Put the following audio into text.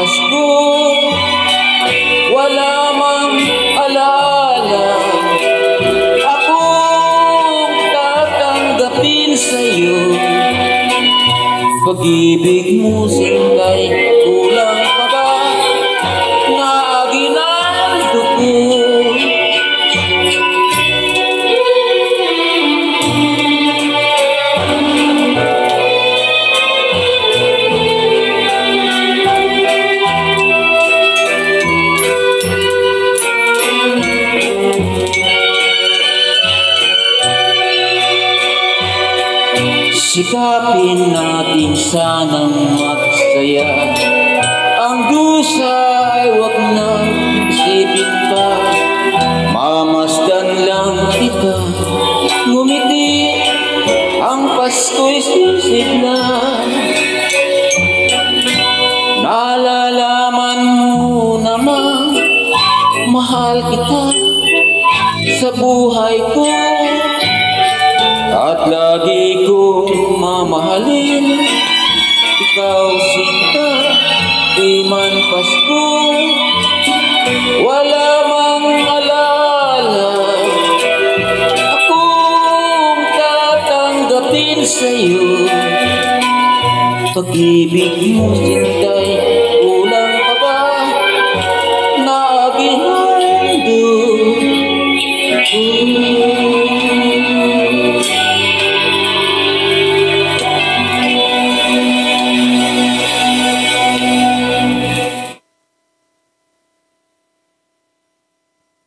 Pasko, wala mang alaala akong tatanggapin sa'yo. Pag-ibig mo singkay, kulang pa ba na aginaldo ko? Sikapin natin sanang magsaya, ang dusa ay wag na isipin pa. Mamasdan lang kita, ngumiti, ang Pasko'y sisig na. Nalalaman mo naman, mahal kita sa buhay ko, at lagi kong mamahalin. Ikaw sinta, di man Pasko, wala mang alaala akong tatanggapin sa'yo. Pag-ibig mo sinta,